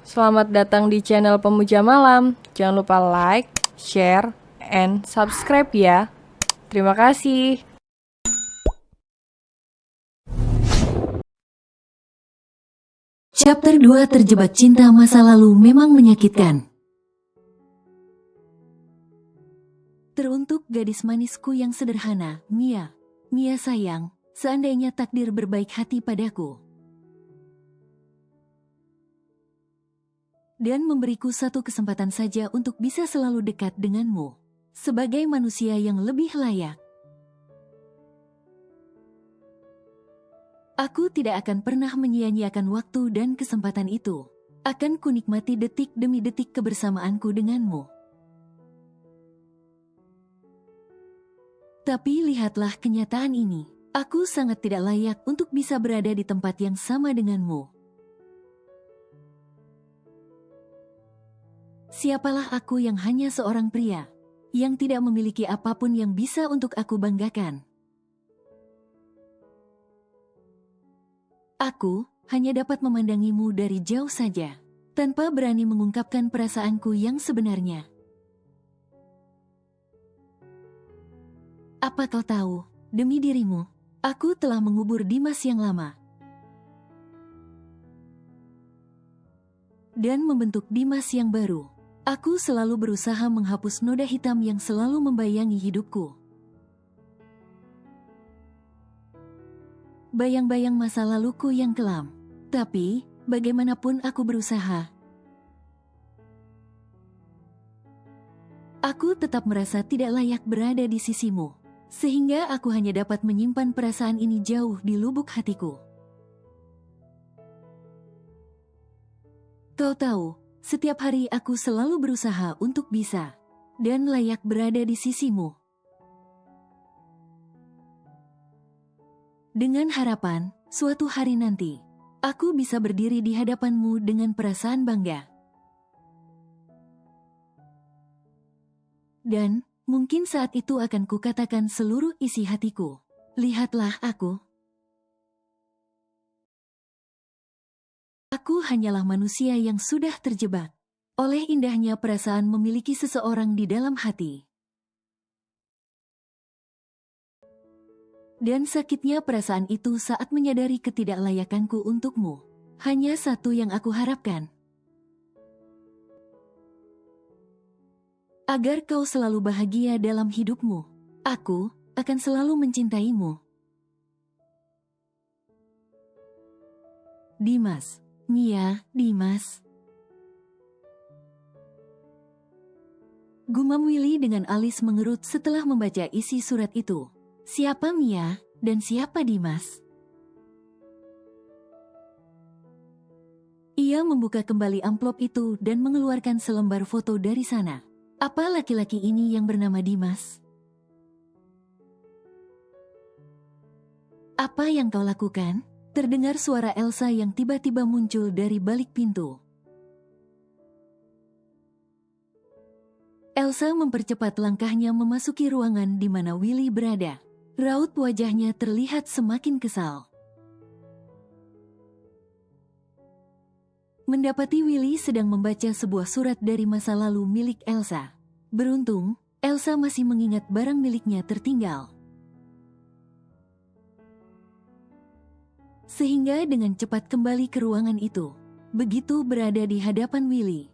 Selamat datang di channel Pemuja Malam. Jangan lupa like, share, and subscribe ya. Terima kasih. Chapter 2 Terjebak Cinta Masa Lalu memang menyakitkan. Teruntuk gadis manisku yang sederhana, Mia. Mia sayang, seandainya takdir berbaik hati padaku dan memberiku satu kesempatan saja untuk bisa selalu dekat denganmu, sebagai manusia yang lebih layak, aku tidak akan pernah menyia-nyiakan waktu dan kesempatan itu. Akan kunikmati detik demi detik kebersamaanku denganmu. Tapi lihatlah kenyataan ini. Aku sangat tidak layak untuk bisa berada di tempat yang sama denganmu. Siapalah aku yang hanya seorang pria, yang tidak memiliki apapun yang bisa untuk aku banggakan. Aku hanya dapat memandangimu dari jauh saja, tanpa berani mengungkapkan perasaanku yang sebenarnya. Apa kau tahu, demi dirimu, aku telah mengubur Dimas yang lama dan membentuk Dimas yang baru. Aku selalu berusaha menghapus noda hitam yang selalu membayangi hidupku. Bayang-bayang masa laluku yang kelam. Tapi, bagaimanapun aku berusaha, aku tetap merasa tidak layak berada di sisimu. Sehingga aku hanya dapat menyimpan perasaan ini jauh di lubuk hatiku. Kau tahu, setiap hari aku selalu berusaha untuk bisa dan layak berada di sisimu. Dengan harapan, suatu hari nanti, aku bisa berdiri di hadapanmu dengan perasaan bangga. Dan, mungkin saat itu akan kukatakan seluruh isi hatiku. Lihatlah aku. Aku hanyalah manusia yang sudah terjebak oleh indahnya perasaan memiliki seseorang di dalam hati. Dan sakitnya perasaan itu saat menyadari ketidaklayakanku untukmu. Hanya satu yang aku harapkan. Agar kau selalu bahagia dalam hidupmu. Aku akan selalu mencintaimu. Dimas. Mia, Dimas. Gumam Willy dengan alis mengerut setelah membaca isi surat itu. Siapa Mia dan siapa Dimas? Ia membuka kembali amplop itu dan mengeluarkan selembar foto dari sana. Apa laki-laki ini yang bernama Dimas? Apa yang kau lakukan? Terdengar suara Elsa yang tiba-tiba muncul dari balik pintu. Elsa mempercepat langkahnya memasuki ruangan di mana Willy berada. Raut wajahnya terlihat semakin kesal. Mendapati Willy sedang membaca sebuah surat dari masa lalu milik Elsa. Beruntung, Elsa masih mengingat barang miliknya tertinggal. Sehingga dengan cepat kembali ke ruangan itu. Begitu berada di hadapan Willy,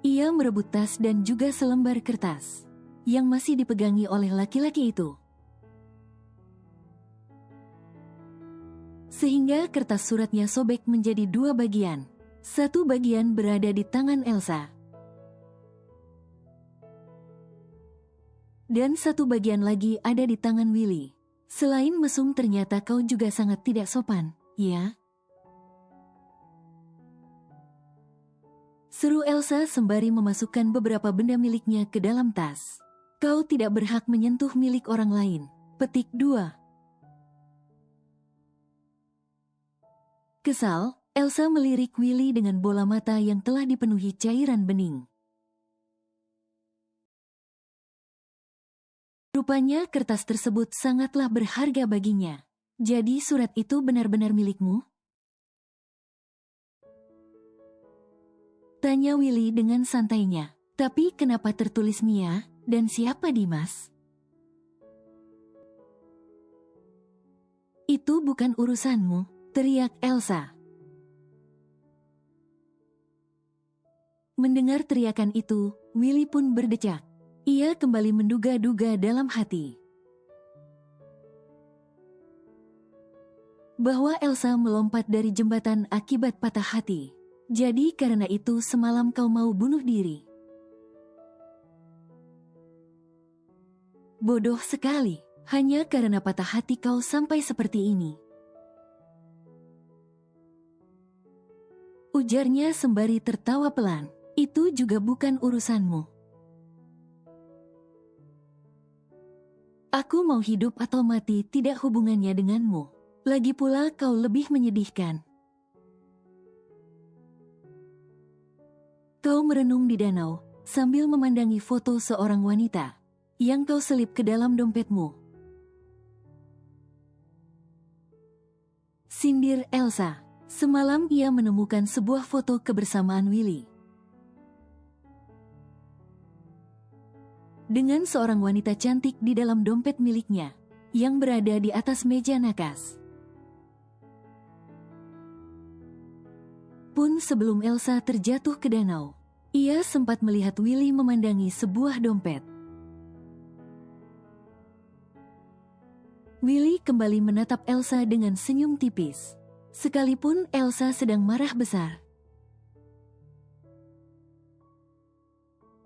ia merebut tas dan juga selembar kertas yang masih dipegangi oleh laki-laki itu. Sehingga kertas suratnya sobek menjadi dua bagian. Satu bagian berada di tangan Elsa. Dan satu bagian lagi ada di tangan Willy. Selain mesum ternyata kau juga sangat tidak sopan, ya? Seru Elsa sembari memasukkan beberapa benda miliknya ke dalam tas. Kau tidak berhak menyentuh milik orang lain. Petik 2. Kesal, Elsa melirik Willy dengan bola mata yang telah dipenuhi cairan bening. Rupanya kertas tersebut sangatlah berharga baginya. Jadi surat itu benar-benar milikmu? Tanya Willy dengan santainya. Tapi kenapa tertulis Mia, dan siapa Dimas? Itu bukan urusanmu, teriak Elsa. Mendengar teriakan itu, Willy pun berdecak. Ia kembali menduga-duga dalam hati bahwa Elsa melompat dari jembatan akibat patah hati. Jadi karena itu semalam kau mau bunuh diri. Bodoh sekali, hanya karena patah hati kau sampai seperti ini. Ujarnya sembari tertawa pelan. Itu juga bukan urusanmu. Aku mau hidup atau mati tidak hubungannya denganmu. Lagi pula kau lebih menyedihkan. Kau merenung di danau, sambil memandangi foto seorang wanita yang kau selip ke dalam dompetmu. Sindir Elsa. Semalam ia menemukan sebuah foto kebersamaan Willy dengan seorang wanita cantik di dalam dompet miliknya, yang berada di atas meja nakas. Pun sebelum Elsa terjatuh ke danau, ia sempat melihat Willy memandangi sebuah dompet. Willy kembali menatap Elsa dengan senyum tipis, sekalipun Elsa sedang marah besar.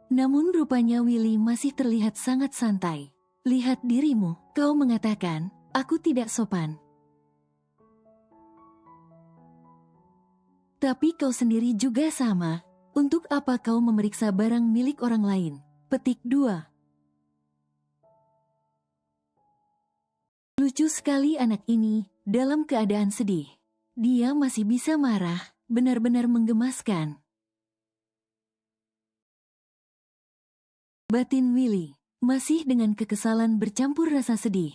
Namun rupanya Willy masih terlihat sangat santai. Lihat dirimu, kau mengatakan, aku tidak sopan. Tapi kau sendiri juga sama. Untuk apa kau memeriksa barang milik orang lain? Petik 2. Lucu sekali anak ini, dalam keadaan sedih. Dia masih bisa marah, benar-benar menggemaskan. Batin Willy masih dengan kekesalan bercampur rasa sedih.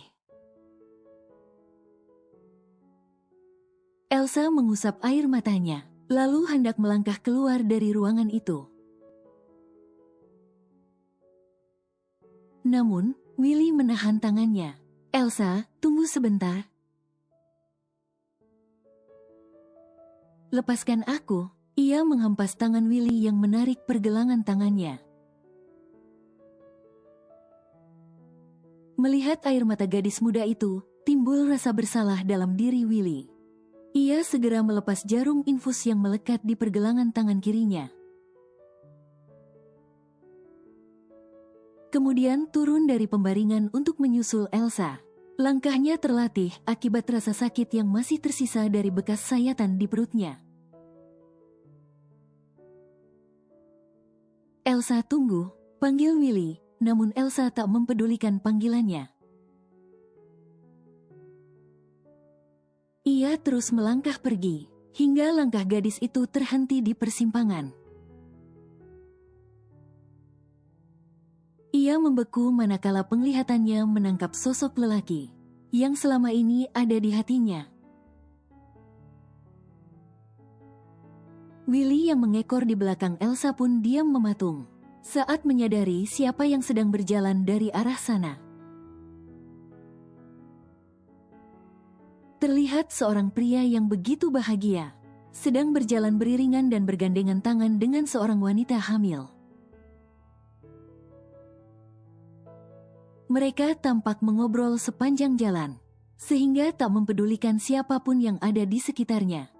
Elsa mengusap air matanya, lalu hendak melangkah keluar dari ruangan itu. Namun, Willy menahan tangannya. Elsa, tunggu sebentar. Lepaskan aku. Ia menghempas tangan Willy yang menarik pergelangan tangannya. Melihat air mata gadis muda itu, timbul rasa bersalah dalam diri Willy. Ia segera melepas jarum infus yang melekat di pergelangan tangan kirinya. Kemudian turun dari pembaringan untuk menyusul Elsa. Langkahnya terlatih akibat rasa sakit yang masih tersisa dari bekas sayatan di perutnya. Elsa, tunggu, panggil Willy. Namun Elsa tak mempedulikan panggilannya. Ia terus melangkah pergi, hingga langkah gadis itu terhenti di persimpangan. Ia membeku manakala penglihatannya menangkap sosok lelaki yang selama ini ada di hatinya. Willy yang mengekor di belakang Elsa pun diam mematung saat menyadari siapa yang sedang berjalan dari arah sana. Terlihat seorang pria yang begitu bahagia, sedang berjalan beriringan dan bergandengan tangan dengan seorang wanita hamil. Mereka tampak mengobrol sepanjang jalan, sehingga tak mempedulikan siapapun yang ada di sekitarnya.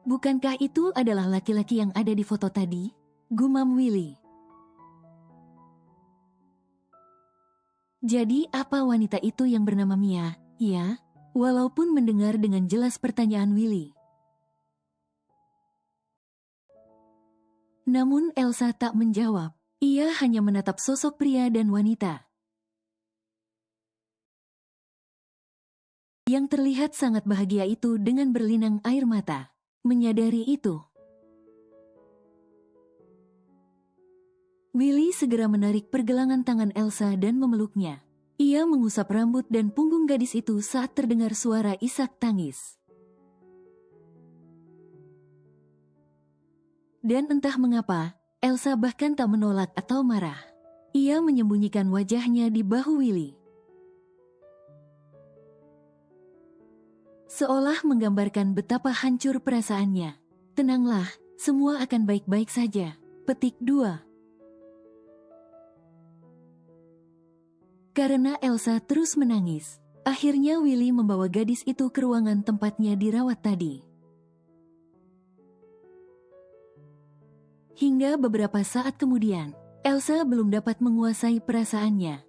Bukankah itu adalah laki-laki yang ada di foto tadi? Gumam Willy. Jadi apa wanita itu yang bernama Mia, ya? Walaupun mendengar dengan jelas pertanyaan Willy. Namun Elsa tak menjawab. Ia hanya menatap sosok pria dan wanita yang terlihat sangat bahagia itu dengan berlinang air mata. Menyadari itu, Willy segera menarik pergelangan tangan Elsa dan memeluknya. Ia mengusap rambut dan punggung gadis itu saat terdengar suara isak tangis. Dan entah mengapa, Elsa bahkan tak menolak atau marah. Ia menyembunyikan wajahnya di bahu Willy. Seolah menggambarkan betapa hancur perasaannya. Tenanglah, semua akan baik-baik saja. Petik 2. Karena Elsa terus menangis, akhirnya Willy membawa gadis itu ke ruangan tempatnya dirawat tadi. Hingga beberapa saat kemudian, Elsa belum dapat menguasai perasaannya.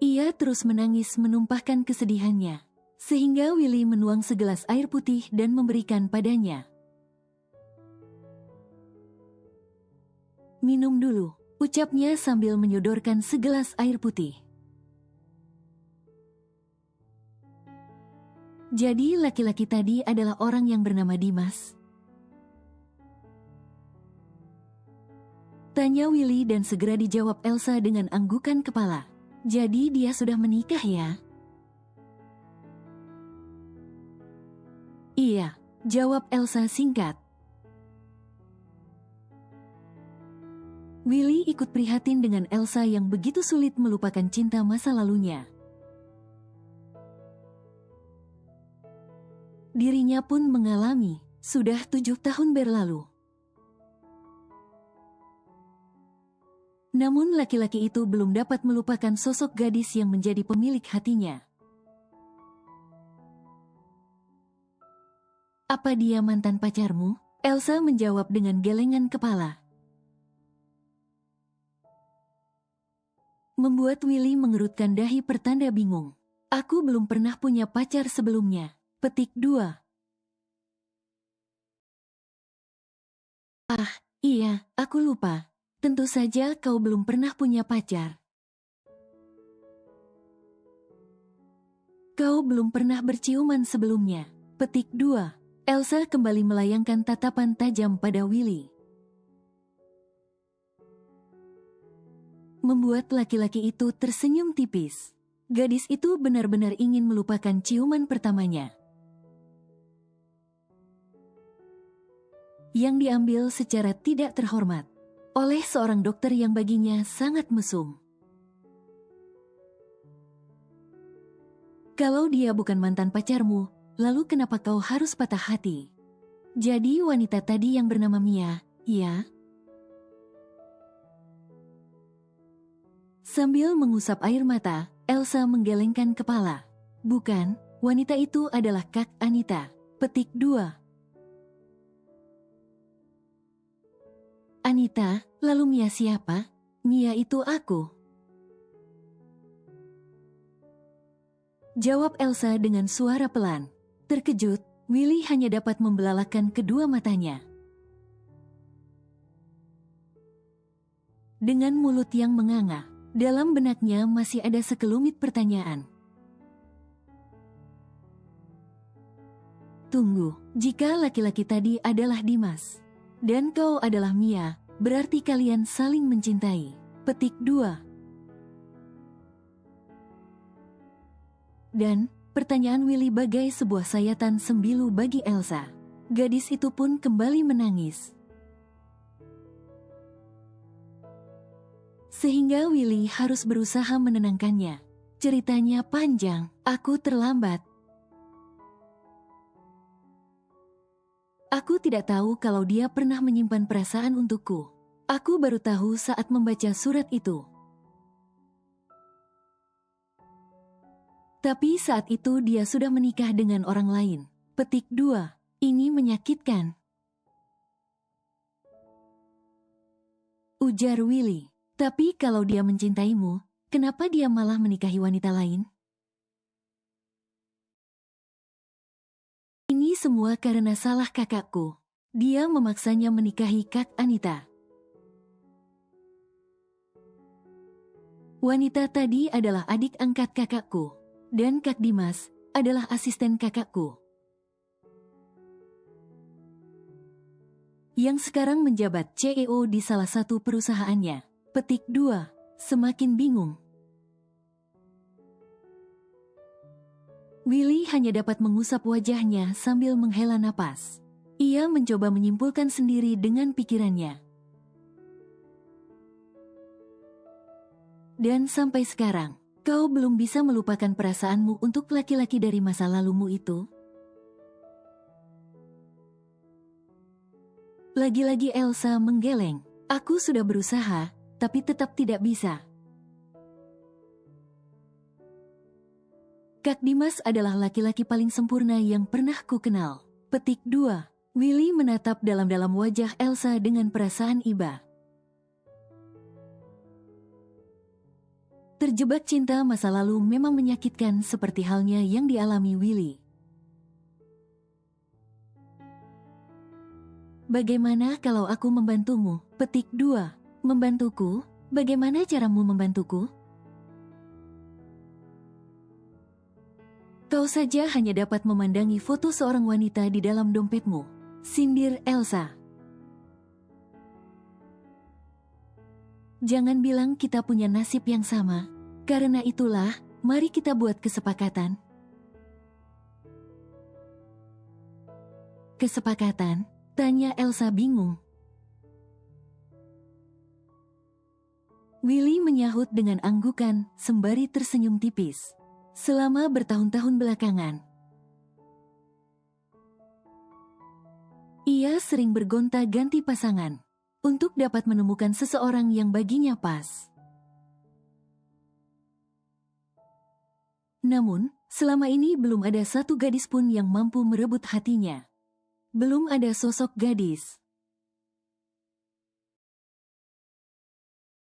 Ia terus menangis menumpahkan kesedihannya, sehingga Willy menuang segelas air putih dan memberikan padanya. "Minum dulu," ucapnya sambil menyodorkan segelas air putih. "Jadi laki-laki tadi adalah orang yang bernama Dimas?" tanya Willy dan segera dijawab Elsa dengan anggukan kepala. "Jadi dia sudah menikah ya?" "Iya," jawab Elsa singkat. Willy ikut prihatin dengan Elsa yang begitu sulit melupakan cinta masa lalunya. Dirinya pun mengalami, sudah 7 tahun berlalu. Namun laki-laki itu belum dapat melupakan sosok gadis yang menjadi pemilik hatinya. "Apa dia mantan pacarmu?" Elsa menjawab dengan gelengan kepala. Membuat Willy mengerutkan dahi pertanda bingung. "Aku belum pernah punya pacar sebelumnya." Petik 2. "Ah, iya, aku lupa. Tentu saja kau belum pernah punya pacar. Kau belum pernah berciuman sebelumnya." Petik 2. Elsa kembali melayangkan tatapan tajam pada Willy. Membuat laki-laki itu tersenyum tipis. Gadis itu benar-benar ingin melupakan ciuman pertamanya, yang diambil secara tidak terhormat oleh seorang dokter yang baginya sangat mesum. "Kalau dia bukan mantan pacarmu, lalu kenapa kau harus patah hati? Jadi wanita tadi yang bernama Mia, ya?" Sambil mengusap air mata, Elsa menggelengkan kepala. "Bukan, wanita itu adalah Kak Anita." Petik 2. "Anita, lalu Mia siapa?" "Mia itu aku," jawab Elsa dengan suara pelan. Terkejut, Willy hanya dapat membelalakan kedua matanya. Dengan mulut yang menganga, dalam benaknya masih ada sekelumit pertanyaan. "Tunggu, jika laki-laki tadi adalah Dimas, dan kau adalah Mia, berarti kalian saling mencintai." Petik 2. Dan, pertanyaan Willy bagai sebuah sayatan sembilu bagi Elsa. Gadis itu pun kembali menangis. Sehingga Willy harus berusaha menenangkannya. "Ceritanya panjang, aku terlambat. Aku tidak tahu kalau dia pernah menyimpan perasaan untukku. Aku baru tahu saat membaca surat itu. Tapi saat itu dia sudah menikah dengan orang lain." Petik 2. "Ini menyakitkan," ujar Willy. "Tapi kalau dia mencintaimu, kenapa dia malah menikahi wanita lain?" "Ini semua karena salah kakakku. Dia memaksanya menikahi Kak Anita. Wanita tadi adalah adik angkat kakakku, dan Kak Dimas adalah asisten kakakku, yang sekarang menjabat CEO di salah satu perusahaannya." Petik 2. Semakin bingung. Willy hanya dapat mengusap wajahnya sambil menghela napas. Ia mencoba menyimpulkan sendiri dengan pikirannya. Dan sampai sekarang, kau belum bisa melupakan perasaanmu untuk laki-laki dari masa lalumu itu? Lagi-lagi Elsa menggeleng. Aku sudah berusaha, tapi tetap tidak bisa. Kak Dimas adalah laki-laki paling sempurna yang pernah ku kenal. Petik 2. Willy menatap dalam-dalam wajah Elsa dengan perasaan iba. Terjebak cinta masa lalu memang menyakitkan seperti halnya yang dialami Willy. Bagaimana kalau aku membantumu? Petik 2. Membantuku? Bagaimana caramu membantuku? Kau saja hanya dapat memandangi foto seorang wanita di dalam dompetmu. Sindir Elsa. Jangan bilang kita punya nasib yang sama. Karena itulah, mari kita buat kesepakatan. Kesepakatan? Tanya Elsa bingung. Willy menyahut dengan anggukan sembari tersenyum tipis. Selama bertahun-tahun belakangan, ia sering bergonta-ganti pasangan untuk dapat menemukan seseorang yang baginya pas. Namun, selama ini belum ada satu gadis pun yang mampu merebut hatinya. Belum ada sosok gadis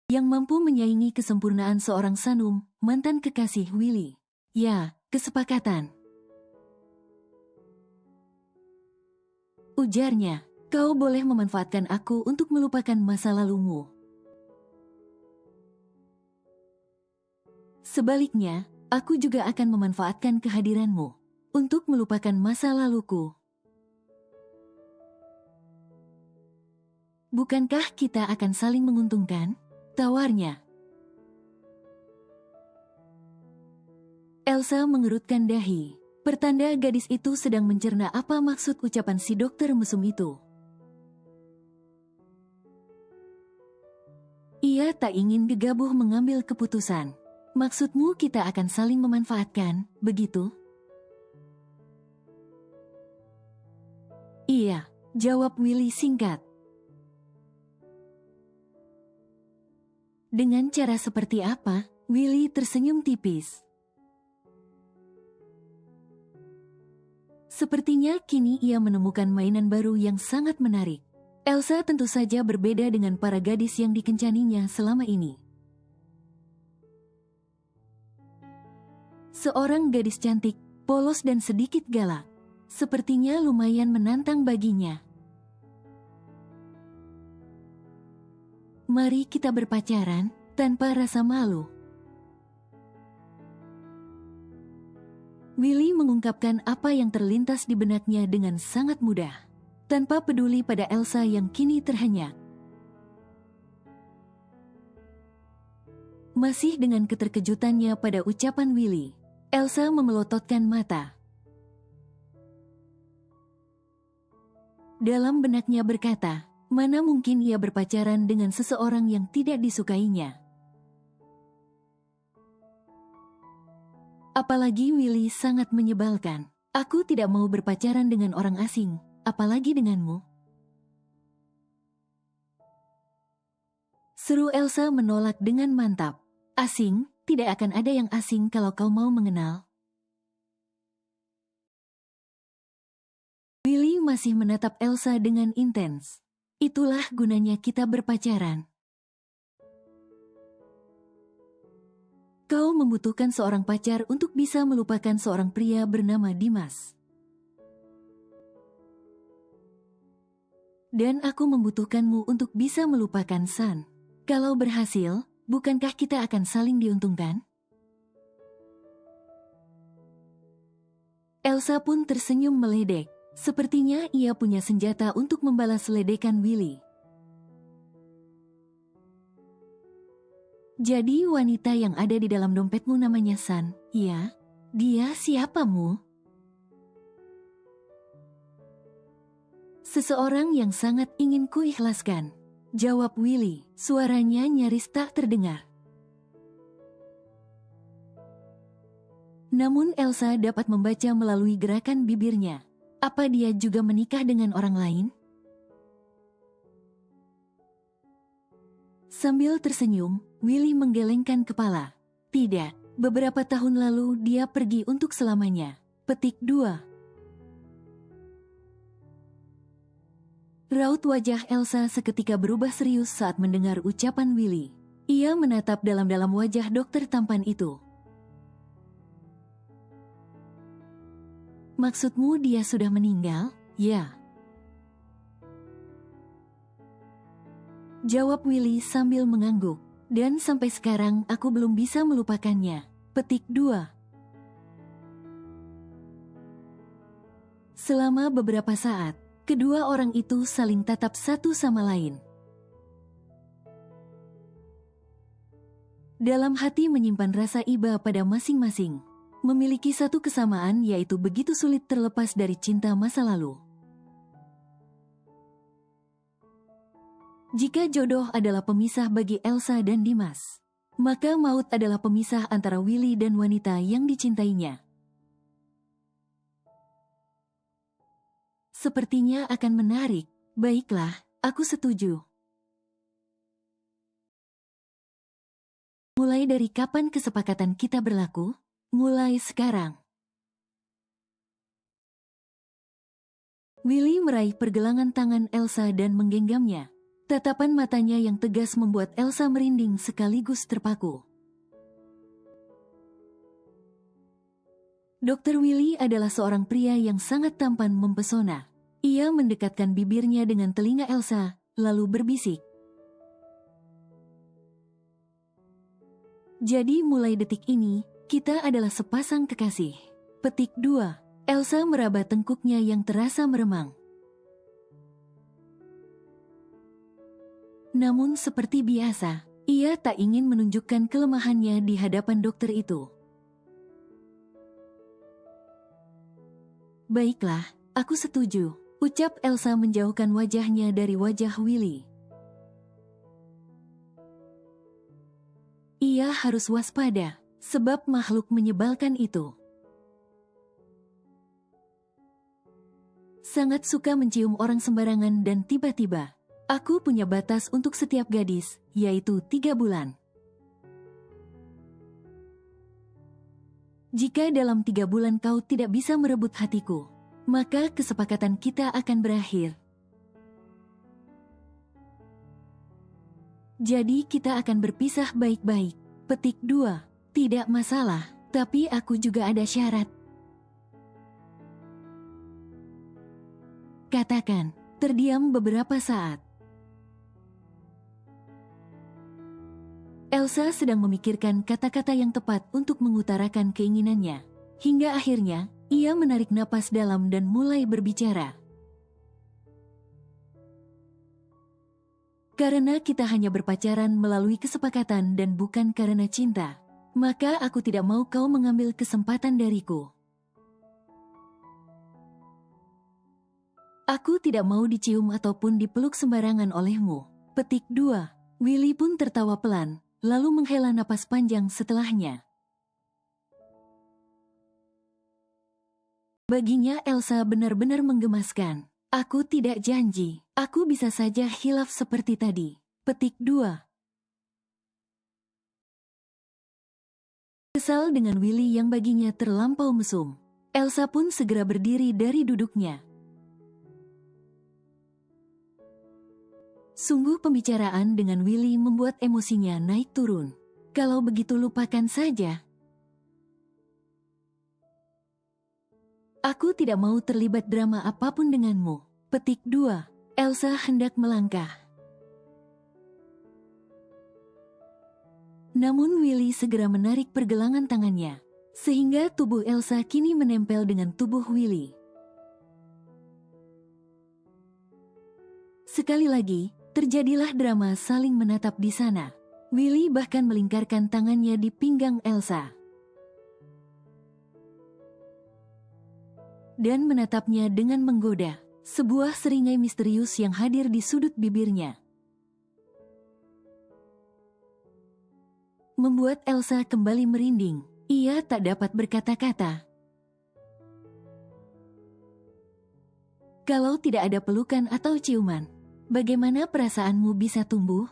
yang mampu menyaingi kesempurnaan seorang Sanum, mantan kekasih Willy. Ya, kesepakatan. Ujarnya, kau boleh memanfaatkan aku untuk melupakan masa lalumu. Sebaliknya, aku juga akan memanfaatkan kehadiranmu untuk melupakan masa laluku. Bukankah kita akan saling menguntungkan? Tawarnya. Elsa mengerutkan dahi. Pertanda gadis itu sedang mencerna apa maksud ucapan si dokter mesum itu. Ia tak ingin gegabah mengambil keputusan. Maksudmu kita akan saling memanfaatkan, begitu? Iya, jawab Willy singkat. Dengan cara seperti apa? Willy tersenyum tipis. Sepertinya kini ia menemukan mainan baru yang sangat menarik. Elsa tentu saja berbeda dengan para gadis yang dikencaninya selama ini. Seorang gadis cantik, polos dan sedikit galak. Sepertinya lumayan menantang baginya. Mari kita berpacaran, tanpa rasa malu. Willy mengungkapkan apa yang terlintas di benaknya dengan sangat mudah, tanpa peduli pada Elsa yang kini terhenyak. Masih dengan keterkejutannya pada ucapan Willy, Elsa memelototkan mata. Dalam benaknya berkata, mana mungkin ia berpacaran dengan seseorang yang tidak disukainya. Apalagi Willy sangat menyebalkan. Aku tidak mau berpacaran dengan orang asing, apalagi denganmu. Seru Elsa menolak dengan mantap. Asing, tidak akan ada yang asing kalau kau mau mengenal. Willy masih menatap Elsa dengan intens. Itulah gunanya kita berpacaran. Kau membutuhkan seorang pacar untuk bisa melupakan seorang pria bernama Dimas. Dan aku membutuhkanmu untuk bisa melupakan San. Kalau berhasil, bukankah kita akan saling diuntungkan? Elsa pun tersenyum meledek. Sepertinya ia punya senjata untuk membalas ledekan Willy. Jadi wanita yang ada di dalam dompetmu namanya San, iya? Dia siapamu? Seseorang yang sangat ingin kuikhlaskan, jawab Willy. Suaranya nyaris tak terdengar. Namun Elsa dapat membaca melalui gerakan bibirnya. Apa dia juga menikah dengan orang lain? Sambil tersenyum, Willy menggelengkan kepala. Tidak, beberapa tahun lalu dia pergi untuk selamanya. Petik 2. Raut wajah Elsa seketika berubah serius saat mendengar ucapan Willy. Ia menatap dalam-dalam wajah dokter tampan itu. Maksudmu dia sudah meninggal? Ya. Jawab Willy sambil mengangguk. Dan sampai sekarang aku belum bisa melupakannya. Petik 2. Selama beberapa saat, kedua orang itu saling tatap satu sama lain. Dalam hati menyimpan rasa iba pada masing-masing. Memiliki satu kesamaan yaitu begitu sulit terlepas dari cinta masa lalu. Jika jodoh adalah pemisah bagi Elsa dan Dimas, maka maut adalah pemisah antara Willy dan wanita yang dicintainya. Sepertinya akan menarik. Baiklah, aku setuju. Mulai dari kapan kesepakatan kita berlaku? Mulai sekarang. Willy meraih pergelangan tangan Elsa dan menggenggamnya. Tatapan matanya yang tegas membuat Elsa merinding sekaligus terpaku. Dr. Willy adalah seorang pria yang sangat tampan mempesona. Ia mendekatkan bibirnya dengan telinga Elsa, lalu berbisik. Jadi mulai detik ini, kita adalah sepasang kekasih. Petik 2. Elsa meraba tengkuknya yang terasa meremang. Namun seperti biasa, ia tak ingin menunjukkan kelemahannya di hadapan dokter itu. Baiklah, aku setuju, ucap Elsa menjauhkan wajahnya dari wajah Willy. Ia harus waspada, sebab makhluk menyebalkan itu sangat suka mencium orang sembarangan dan tiba-tiba. Aku punya batas untuk setiap gadis, yaitu 3 bulan. Jika dalam 3 bulan kau tidak bisa merebut hatiku, maka kesepakatan kita akan berakhir. Jadi kita akan berpisah baik-baik. Petik 2. Tidak masalah, tapi aku juga ada syarat. Katakan. Terdiam beberapa saat. Elsa sedang memikirkan kata-kata yang tepat untuk mengutarakan keinginannya. Hingga akhirnya, ia menarik napas dalam dan mulai berbicara. Karena kita hanya berpacaran melalui kesepakatan dan bukan karena cinta, maka aku tidak mau kau mengambil kesempatan dariku. Aku tidak mau dicium ataupun dipeluk sembarangan olehmu. Petik 2. Willy pun tertawa pelan, lalu menghela napas panjang setelahnya. Baginya Elsa benar-benar menggemaskan. Aku tidak janji, aku bisa saja hilaf seperti tadi. Petik 2. Kesal dengan Willy yang baginya terlampau mesum, Elsa pun segera berdiri dari duduknya. Sungguh pembicaraan dengan Willy membuat emosinya naik turun. Kalau begitu lupakan saja. Aku tidak mau terlibat drama apapun denganmu. Petik 2. Elsa hendak melangkah. Namun Willy segera menarik pergelangan tangannya, sehingga tubuh Elsa kini menempel dengan tubuh Willy. Sekali lagi, terjadilah drama saling menatap di sana. Willy bahkan melingkarkan tangannya di pinggang Elsa. dan menatapnya dengan menggoda. Sebuah seringai misterius yang hadir di sudut bibirnya membuat Elsa kembali merinding. Ia tak dapat berkata-kata. Kalau tidak ada pelukan atau ciuman, bagaimana perasaanmu bisa tumbuh?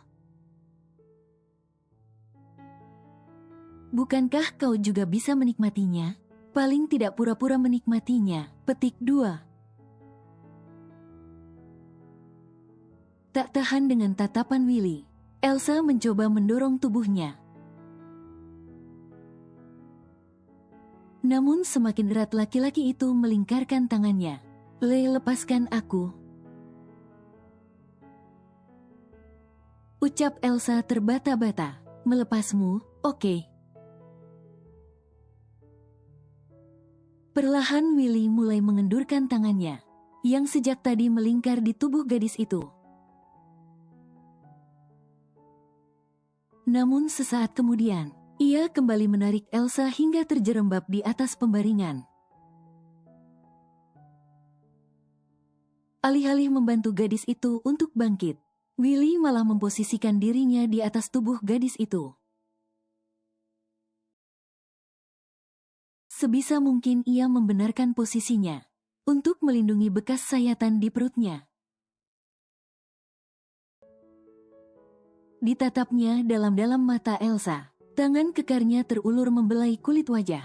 Bukankah kau juga bisa menikmatinya? Paling tidak pura-pura menikmatinya. Petik 2. Tak tahan dengan tatapan Willy, Elsa mencoba mendorong tubuhnya. Namun semakin erat laki-laki itu melingkarkan tangannya. Lepaskan aku. Ucap Elsa terbata-bata. Melepasmu, oke. Perlahan Willy mulai mengendurkan tangannya, yang sejak tadi melingkar di tubuh gadis itu. Namun sesaat kemudian, ia kembali menarik Elsa hingga terjerembab di atas pembaringan. Alih-alih membantu gadis itu untuk bangkit, Willy malah memposisikan dirinya di atas tubuh gadis itu. Sebisa mungkin ia membenarkan posisinya untuk melindungi bekas sayatan di perutnya. Ditatapnya dalam-dalam mata Elsa. Tangan kekarnya terulur membelai kulit wajah,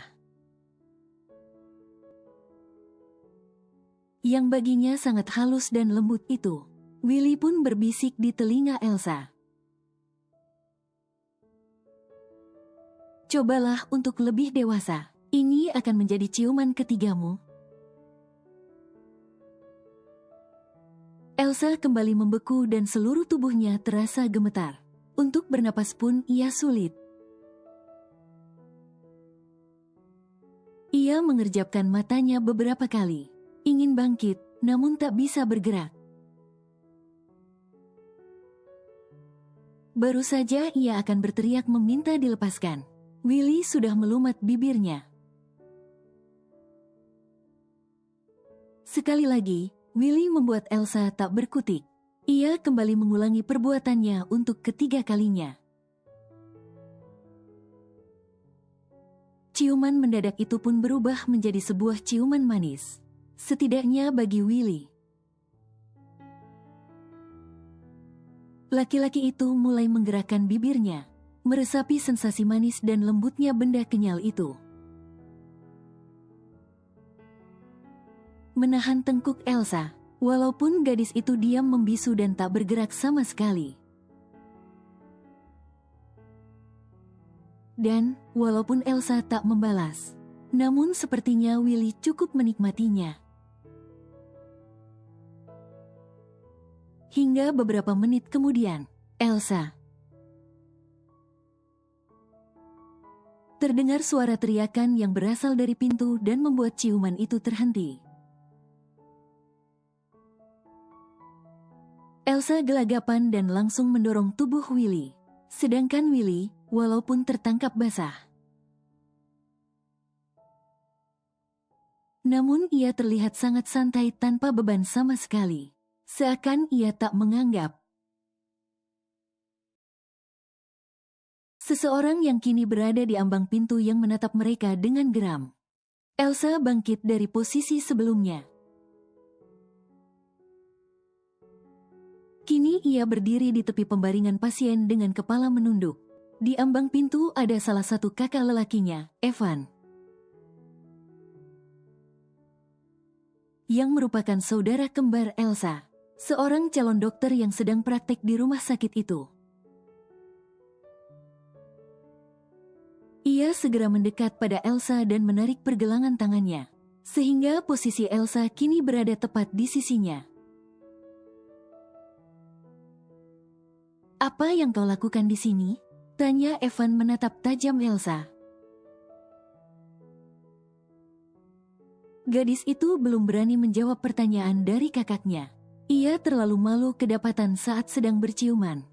yang baginya sangat halus dan lembut itu. Willy pun berbisik di telinga Elsa. Cobalah untuk lebih dewasa. Ini akan menjadi ciuman ketigamu. Elsa kembali membeku dan seluruh tubuhnya terasa gemetar. Untuk bernapas pun ia sulit. Ia mengerjapkan matanya beberapa kali, ingin bangkit, namun tak bisa bergerak. Baru saja ia akan berteriak meminta dilepaskan, Willy sudah melumat bibirnya. Sekali lagi, Willy membuat Elsa tak berkutik. Ia kembali mengulangi perbuatannya untuk ketiga kalinya. Ciuman mendadak itu pun berubah menjadi sebuah ciuman manis. Setidaknya bagi Willy. Laki-laki itu mulai menggerakkan bibirnya, meresapi sensasi manis dan lembutnya benda kenyal itu. Menahan tengkuk Elsa, walaupun gadis itu diam membisu dan tak bergerak sama sekali. Dan, walaupun Elsa tak membalas, namun sepertinya Willy cukup menikmatinya. Hingga beberapa menit kemudian, Elsa. Terdengar suara teriakan yang berasal dari pintu dan membuat ciuman itu terhenti. Elsa gelagapan dan langsung mendorong tubuh Willy. Sedangkan Willy, walaupun tertangkap basah, namun ia terlihat sangat santai tanpa beban sama sekali. Seakan ia tak menganggap. Seseorang yang kini berada di ambang pintu yang menatap mereka dengan geram. Elsa bangkit dari posisi sebelumnya. Kini ia berdiri di tepi pembaringan pasien dengan kepala menunduk. Di ambang pintu ada salah satu kakak lelakinya, Evan, yang merupakan saudara kembar Elsa, seorang calon dokter yang sedang praktek di rumah sakit itu. Ia segera mendekat pada Elsa dan menarik pergelangan tangannya, sehingga posisi Elsa kini berada tepat di sisinya. "Apa yang kau lakukan di sini?" tanya Evan menatap tajam Elsa. Gadis itu belum berani menjawab pertanyaan dari kakaknya. Ia terlalu malu kedapatan saat sedang berciuman.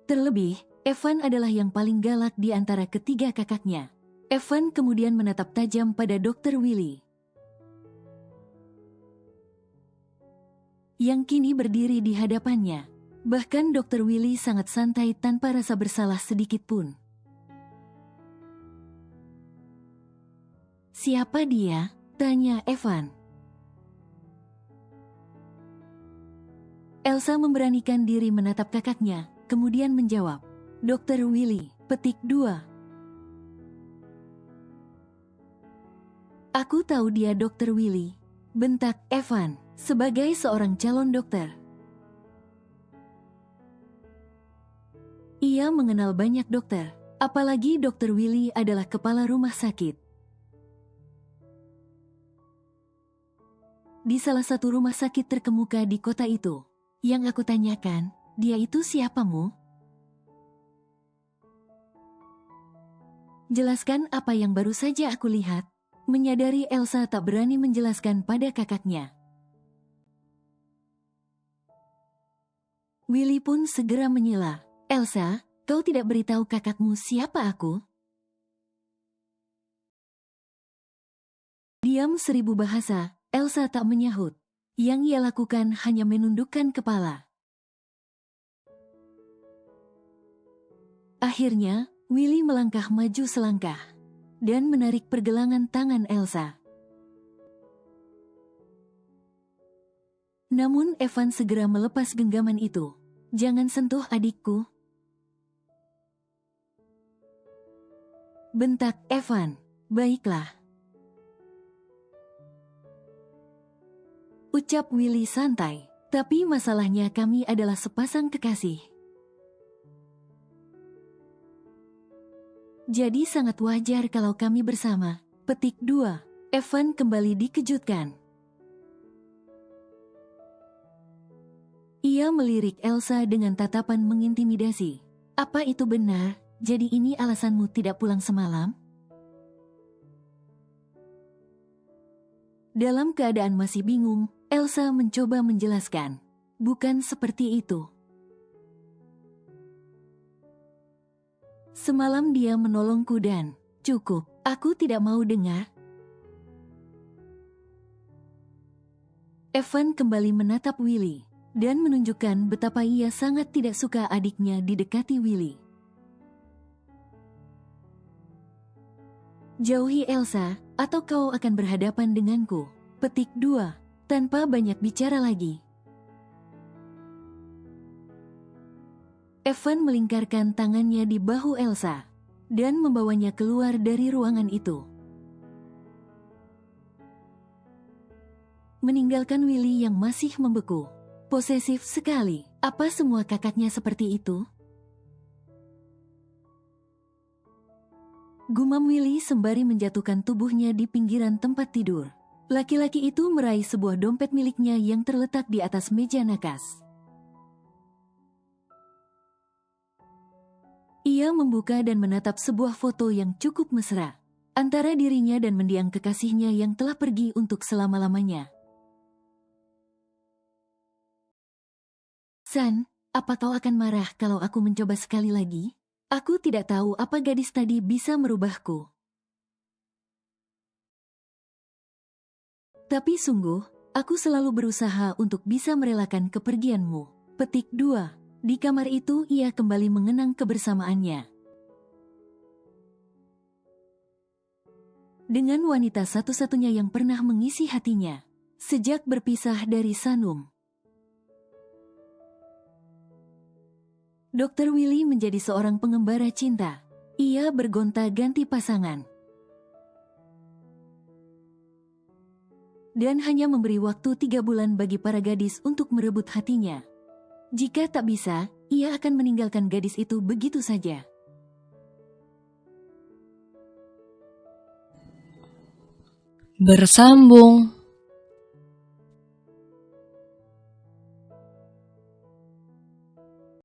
Terlebih, Evan adalah yang paling galak di antara ketiga kakaknya. Evan kemudian menatap tajam pada Dr. Willy, yang kini berdiri di hadapannya. Bahkan Dr. Willy sangat santai tanpa rasa bersalah sedikit pun. "Siapa dia?" tanya Evan. Elsa memberanikan diri menatap kakaknya, kemudian menjawab, "Dr. Willy, petik 2. "Aku tahu dia Dr. Willy," bentak Evan, sebagai seorang calon dokter. Ia mengenal banyak dokter, apalagi Dr. Willy adalah kepala rumah sakit. Di salah satu rumah sakit terkemuka di kota itu. Yang aku tanyakan, dia itu siapamu? Jelaskan apa yang baru saja aku lihat. Menyadari Elsa tak berani menjelaskan pada kakaknya. Willy pun segera menyela. "Elsa, kau tidak beritahu kakakmu siapa aku?" Diam 1000 bahasa, Elsa tak menyahut. Yang ia lakukan hanya menundukkan kepala. Akhirnya, Willy melangkah maju selangkah dan menarik pergelangan tangan Elsa. Namun Evan segera melepas genggaman itu. "Jangan sentuh adikku," bentak Evan. "Baiklah," ucap Willy santai. "Tapi masalahnya kami adalah sepasang kekasih. Jadi sangat wajar kalau kami bersama." Petik 2. Evan kembali dikejutkan. Ia melirik Elsa dengan tatapan mengintimidasi. "Apa itu benar? Jadi ini alasanmu tidak pulang semalam?" Dalam keadaan masih bingung, Elsa mencoba menjelaskan. "Bukan seperti itu. Semalam dia menolongku dan..." "Cukup, aku tidak mau dengar." Evan kembali menatap Willy dan menunjukkan betapa ia sangat tidak suka adiknya didekati Willy. "Jauhi Elsa, atau kau akan berhadapan denganku." Petik 2. Tanpa banyak bicara lagi, Evan melingkarkan tangannya di bahu Elsa dan membawanya keluar dari ruangan itu. Meninggalkan Willy yang masih membeku. Posesif sekali. Apa semua kakaknya seperti itu? Gumam Willy sembari menjatuhkan tubuhnya di pinggiran tempat tidur. Laki-laki itu meraih sebuah dompet miliknya yang terletak di atas meja nakas. Ia membuka dan menatap sebuah foto yang cukup mesra antara dirinya dan mendiang kekasihnya yang telah pergi untuk selama-lamanya. "San, apa kau akan marah kalau aku mencoba sekali lagi? Aku tidak tahu apa gadis tadi bisa merubahku. Tapi sungguh, aku selalu berusaha untuk bisa merelakan kepergianmu." Petik 2. Di kamar itu ia kembali mengenang kebersamaannya dengan wanita satu-satunya yang pernah mengisi hatinya sejak berpisah dari Sanum. Dr. Willy menjadi seorang pengembara cinta. Ia bergonta-ganti pasangan dan hanya memberi waktu 3 bulan bagi para gadis untuk merebut hatinya. Jika tak bisa, ia akan meninggalkan gadis itu begitu saja. Bersambung.